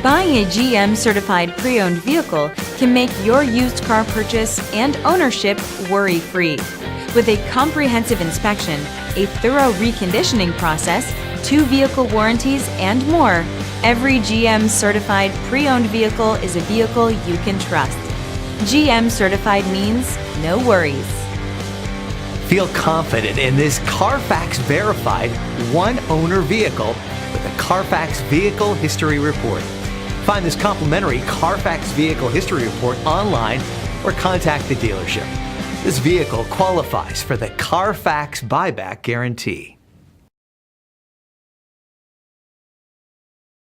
Buying a GM certified pre-owned vehicle can make your used car purchase and ownership worry-free. With a comprehensive inspection, a thorough reconditioning process, 2 vehicle warranties, and more, every GM certified pre-owned vehicle is a vehicle you can trust. GM certified means no worries. Feel confident in this Carfax verified one-owner vehicle with a Carfax Vehicle History Report. Find this complimentary Carfax Vehicle History Report online or contact the dealership. This vehicle qualifies for the Carfax Buyback Guarantee.